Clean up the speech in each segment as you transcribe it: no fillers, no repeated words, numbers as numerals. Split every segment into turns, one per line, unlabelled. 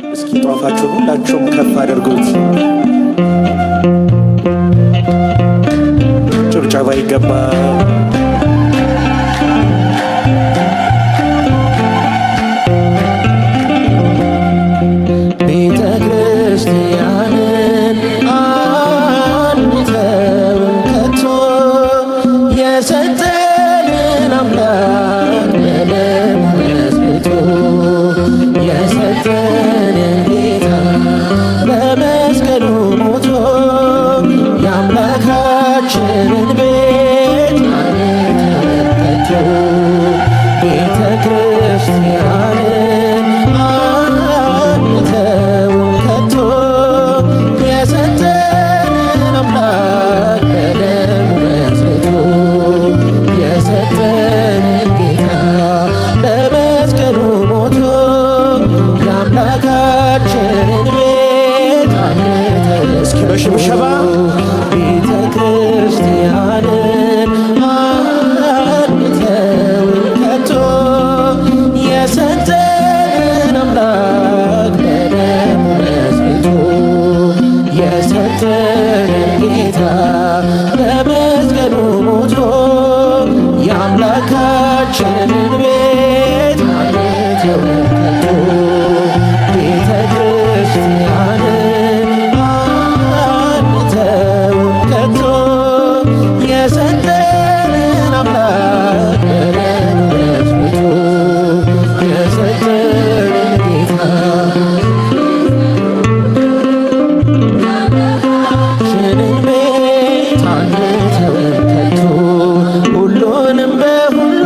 እስኪ ጧፋችሁን ሁላችሁም ከፍ አድርጉት። ጭብጨባ ይገባል። ቤተ ክርስቲያንን አንተውም ከቶ የሰጠንን አምላክ በደሙ መስርቶ የሰጠንን ጌታ በመስቀሉ ሞቶ የአምላካችንን ቤት አንተውም ከቶ ቤተ ክርስቲያንን አንተውም ከቶ የሰጠንን አምላክ በደሙ መስርቶ የሰጠንን ጌታ በመስቀሉ ሞቶ የአምላካችንን ቤት አንተውም እስኪ በሽብሸባ ቤተ ክርስቲያንን አንተውም ከቶ የሰጠንን አምላክ በደሙ መስርቶ የሰጠንን ጌታ በመስቀሉ ሞቶ የአምላካችንን ቤት አንተውም ከቶ ቤተ ክርስቲያንን አንተውም ከቶ የሰጠንን አምላክ በደሙ መስርቶ የሰጠንን ጌታ ሽንን ቤት አንተውም ከቶ ሁሉንም በሁሉ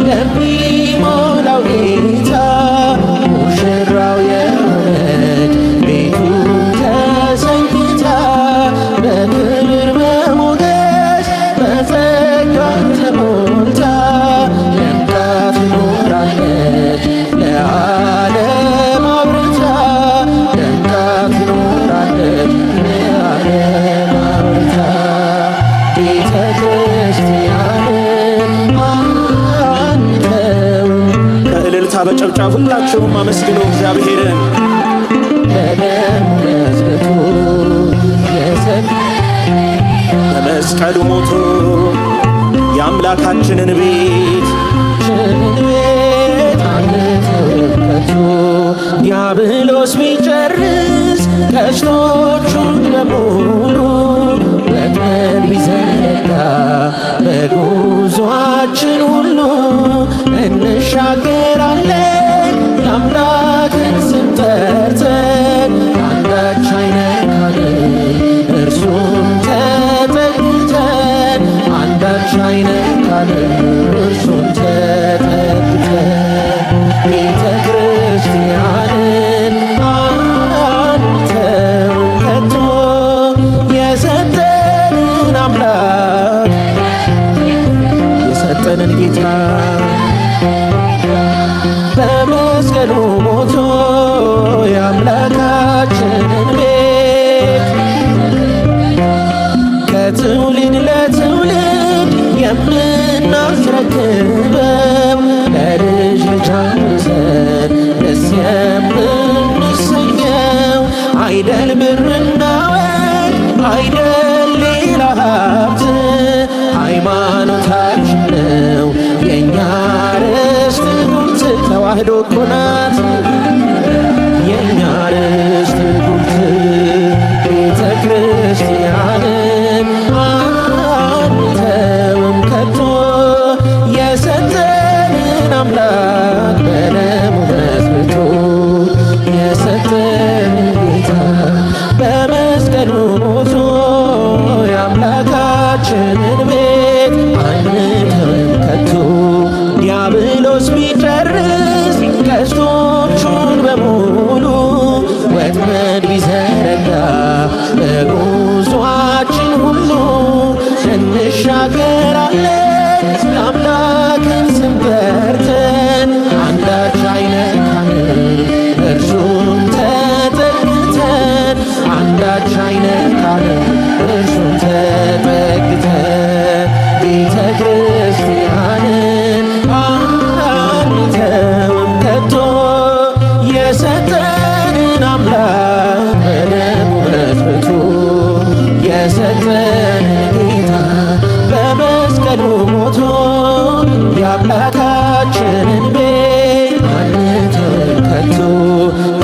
ለሚሞላው ጌታ ሙሽራው የሆነች ቤቱ ተሰኝታ በክብር በሞገስ በጸጋ ተሞልታ ደምቃ ትኖራለች ለዓለም አብርታ ደምቃ ትኖራለች ለዓለም አብርታ ቤተ ክርስቲያንን አንተውም በእልልታ በጨብጫብ ሁላችሁም አመስግኑ እግዚአብሔርን። በደሙ መስርቶ በመስቀሉ ሞቶ የአምላካችንን ቤት አንተውም ከቶ ዲያብሎስ ቢጨርስ ቀስቶቹን በሙሉ ወጥመድ ቢዘረጋ በጉዞአችን ሁሉ እንሻገራለን የአምላክን ስም ጠርተን አንዳች አይነካንም እርሱን ተጠግተን አንዳች አይነካንም እርሱን ተጠግተን ቤተ ክርስቲያንን አንተውም ከቶ የሰጠንን አምላክ የሰጠንን ጌታ በመስቀሉ ሞቶ የአምላካችንን ቤት ከትውልድ ለትውልድ የምናስረክበው ለልጅ ልጅ አውርሰን ደስ የምንሰኘው አይደል ብርና ወርቅ አይደል ሌላ ሀብት ሃይማኖታችን ነው የእኛ ርስት ጉልት ተዋህዶ እኮ ናት የእኛ ርስት ጉልት ቤተ ክርስቲያንን አንተውም ከቶ የሰጠንን አምላክ በደሙ መስርቶ የሰጠንን ጌታ በመስቀሉ ሞቶ የአምላካችንን ቤት አንተውም ከቶ ዲያብሎስ ቢጨርስ ቀስቶ አምላክ በደሙ በስብቶ የሰጠን ጌታ በመስቀሉ ሞቶ የአምላካችንን ቤት አንተውም ከቶ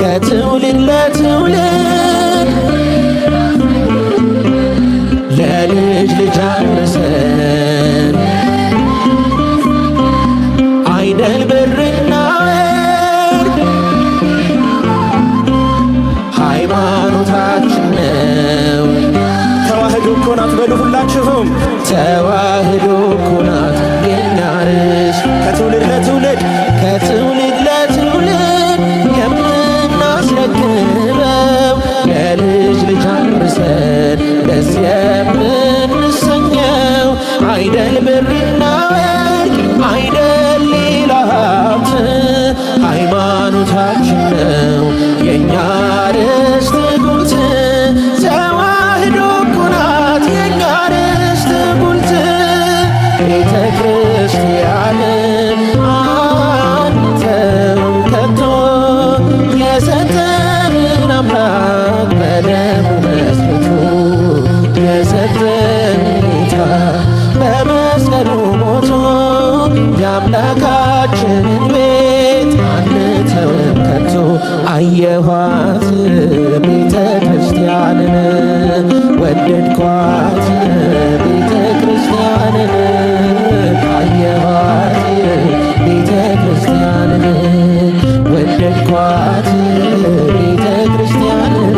ከትውልድ ለትውልድ ለልጅ ልጅ አውርሰን አይደል ብርና ወርቅ ሃይማኖታችን ነው። ተዋህዶ እኮ ናት በሉ ሁላችሁም። ተዋህዶ እኮ ናት የኛ ርስት ከትውልድ ለትውልድ ከትውልድ ለትውልድ የምናስረክበው ለልጅ ልጅ አውርሰን ደስ የምንሰኘው አይደል ብርና ወርቅ አይደል ሌላ ሀብት ሃይማኖታችን ነው የእኛ ርስት ጉልት። ተዋህዶ እኮ ናት የእኛ ርስት ጉልት ቤተ ክርስቲያንን አንተውም ከቶ የሰጠንን አምላክ በደሙ መስርቶ የሰጠን ጌታ በመስቀሉ ሞቶ የአምላካችንን ቤት አንተውም ከቶ። አየኋት ቤተ ክርስቲያንን ወደድኳት ቤተ ክርስቲያንን አየኋት ቤተ ክርስቲያንን ወደድኳት ቤተ ክርስቲያንን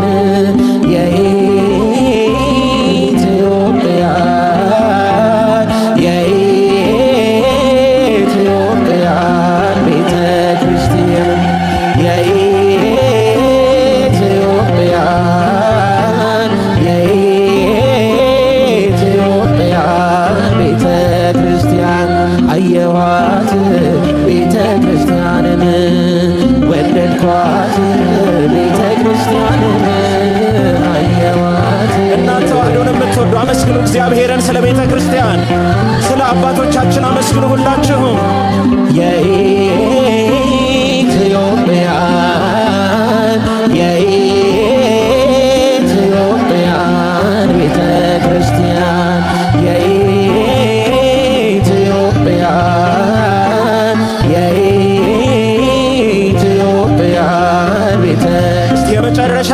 የኢትዮጵያን የኢትዮጵያን ቤተ ክርስቲያን የኢትዮጵያን የኢትዮጵያን ቤተ ክርስቲያን አየኋት ቤተ ክርስቲያንን ወደድኳት ቤተ ክርስቲያንን አየኋት። እናንተ ተዋህዶን የምትወዱ አመስግኑ እግዚአብሔርን ስለ ቤተ ክርስቲያን፣ ስለ አባቶቻችን አመስግኑ ሁላችሁም። የኢትዮጵያን የኢትዮጵያን ቤተ ክርስቲያን የኢትዮጵያን የኢትዮጵያን ቤተ እስቲ የመጨረሻ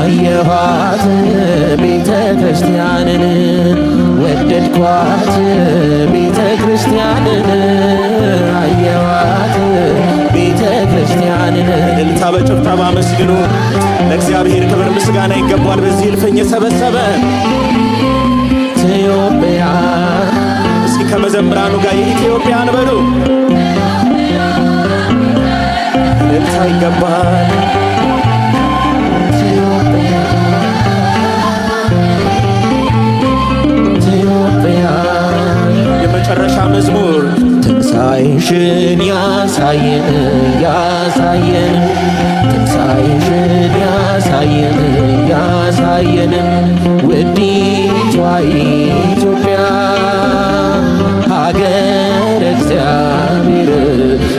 አየኋት ቤተ ክርስቲያንን ወደድኳት ቤተ ክርስቲያንን አየኋት ቤተ ክርስቲያንን። እልልታ በጭብጨባ አመስግኑ። ለእግዚአብሔር ክብር ምስጋና ይገባል። በዚህ እልፍኝ የሰበሰበ ኢትዮጵያ እስኪ ከመዘምራኑ ጋር የኢትዮጵያን በሉ። እልልታ ይገባል። የመጨረሻ መዝሙር ትንሣኤሽን ያሳየን ያሳየን ትንሣኤሽን ያሳየን ያሳየን ውዲቷ ኢትዮጵያ ሀገረ እግዚአብሔር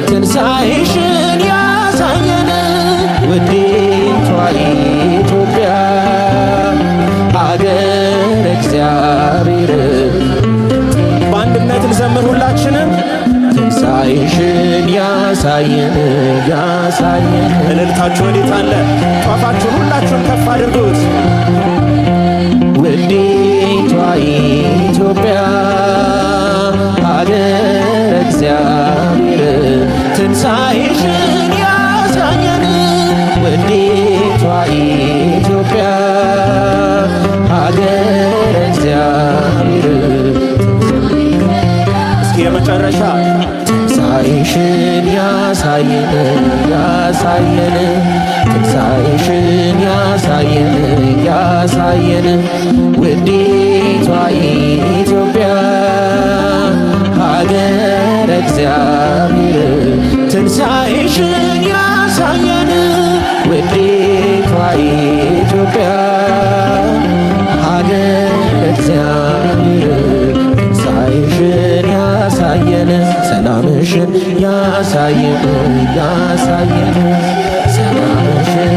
ትንሣኤሽን ያሳየን ውዲቷ ኢትዮጵያ ሀገረ እግዚአብሔር። በአንድነት እንዘምር ሁላችንም። ትንሣኤሽን ያሳየን ያሳየን። እልልታችሁ ወዴት አለ? ጧፋችሁን ሁላችሁን ከፍ አድርጉት። ውዲቷ ኢትዮጵያ ሀገረ እግዚአብሔር ትንሣኤሽን ያሳየን ውዲቷ ኢትዮጵያ ሀገረ እግዚአብሔር። እስኪ የመጨረሻ ትንሣኤሽን ያሳየን ያሳየን ትንሣኤሽን ያሳየን ያሳየን ውዲቷ ኢትዮጵያ ሀገረ እግዚአብሔር ትንሣኤሽን ያሳየን ውዲቷ ኢትዮጵያ ሀገረ እግዚአብሔር ትንሣኤሽን ያሳየን ሰላምሽን ያሳየን ያሳየን ሰላምሽን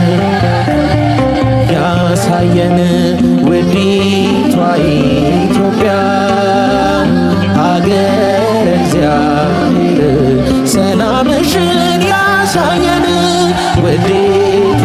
ያሳየን ውዲቷ ኢትዮጵያ ሀገረ እግዚአብሔር ሰላምሽን ያሳየን ውዲቷ